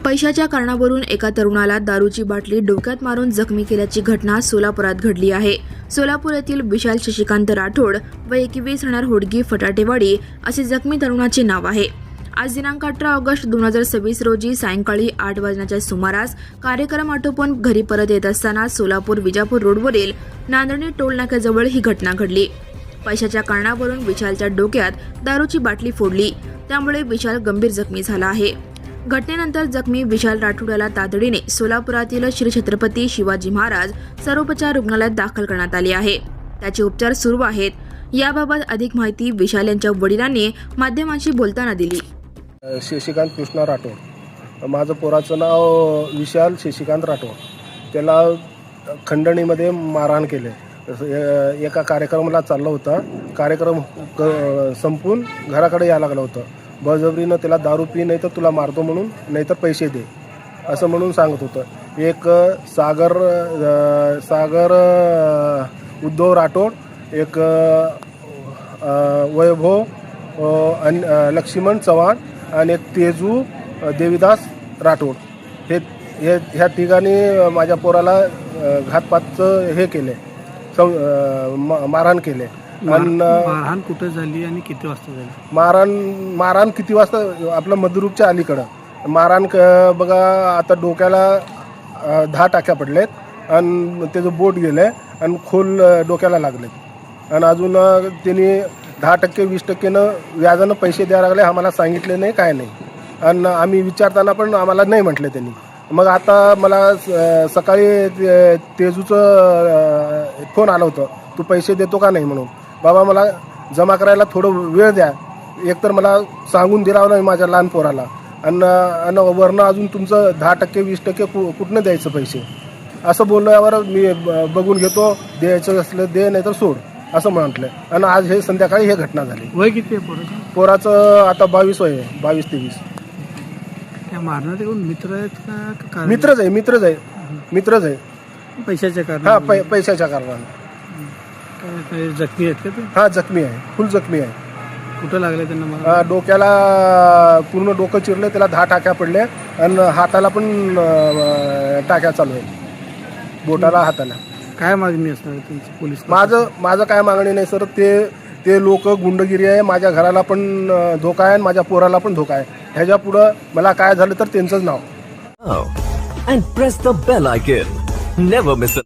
पैशाच्या कारणावरून एका तरुणाला दारूची बाटली डोक्यात मारून जखमी केल्याची घटना सोलापुरात घडली आहे। सोलापूर येथील विशाल शशिकांत राठोड व 21 राहणार होडगी फटाटेवाडी असे जखमी तरुणाचे नाव आहे। आज दिनांक 18 ऑगस्ट 2026 रोजी सायंकाळी 8 वाजण्याच्या सुमारास कार्यक्रम आटोपून घरी परत येत असताना सोलापूर विजापूर रोडवरील नांदणी टोल नाक्याजवळ ही घटना घडली। पैशाच्या कारणावरून विशालच्या डोक्यात दारूची बाटली फोडली, त्यामुळे विशाल गंभीर जखमी झाला आहे। घटनेनंतर जखमी विशाल राठोड याला तातडीने सोलापुरातील श्री छत्रपती शिवाजी महाराज सर्वोपचार रुग्णालयात दाखल करण्यात आले आहे। त्याचे उपचार सुरू आहेत। याबाबत अधिक माहिती विशाल यांच्या वडिलांनी माध्यमांशी बोलताना दिली। शशिकांत कृष्णा राठोड, माझं पोराचं नाव विशाल शशिकांत राठोड। त्याला खंडणीमध्ये मारहाण केले। एका कार्यक्रमाला चाललं होता, कार्यक्रम संपून घराकडे यायला लागलं होतं। बळजबरीनं त्याला दारू पी, नाही तर तुला मारतो म्हणून, नाही तर पैसे दे असं म्हणून सांगत होतं। एक सागर उद्धव राठोड, एक वैभव लक्ष्मण चव्हाण आणि एक तेजू देवीदास राठोड, ह्या ठिकाणी माझ्या पोराला घातपातचं हे केले, मारहाण केले। मारहाण कुठे झाली आणि किती वाजता झाली? मारहाण किती वाजता? आपलं मधुरूपच्या अलीकडं मारहाण बघा। आता डोक्याला 10 टाक्या पडलेत आणि त्याचं बोट गेलं आणि खोल डोक्याला लागलेत। आणि अजून त्यांनी 10% 20%नं व्याजानं पैसे द्यायला लागले, आम्हाला सांगितले नाही, काय नाही। आणि आम्ही विचारताना पण आम्हाला नाही म्हटले त्यांनी। मग आता मला सकाळी तेजूचं फोन आला होतं, तू पैसे देतो का नाही म्हणून। बाबा मला जमा करायला थोडं वेळ द्या, एकतर मला सांगून दिला नाही माझ्या लहान पोराला, आणि वरनं अजून तुमचं 10% 20% कुठनं द्यायचं पैसे असं बोलल्यावर मी बघून घेतो, द्यायचं असलं दे, नाही तर सोड असं म्हटलं। आणि आज हे संध्याकाळी हे घटना झाली। वय किती आहे पोराचं? पोराचं आता 22 वय आहे, 22-23। त्या मारणारे कोण मित्र आहेत का? मित्रच आहे। पैशाच्या कारण? हा, पैशाच्या कारणाने। काय जखमी आहेत का ते? हा, जखमी आहे, फुल जखमी आहे। कुठं लागले त्यांना? मला डोक्याला पूर्ण डोकं चिरलं, त्याला 10 टाक्या पडल्या आणि हाताला पण टाक्या चालू आहेत, बोटाला, हाताला। काय मागणी असणार तुमची पोलीस? माझं काय मागणी नाही सर, ते लोक गुंडगिरी आहे, माझ्या घराला पण धोका आहे, माझ्या पोराला पण धोका आहे। ह्याच्या पुढं मला काय झालं तर त्यांचंच नाव। And press the bell icon. Never miss it.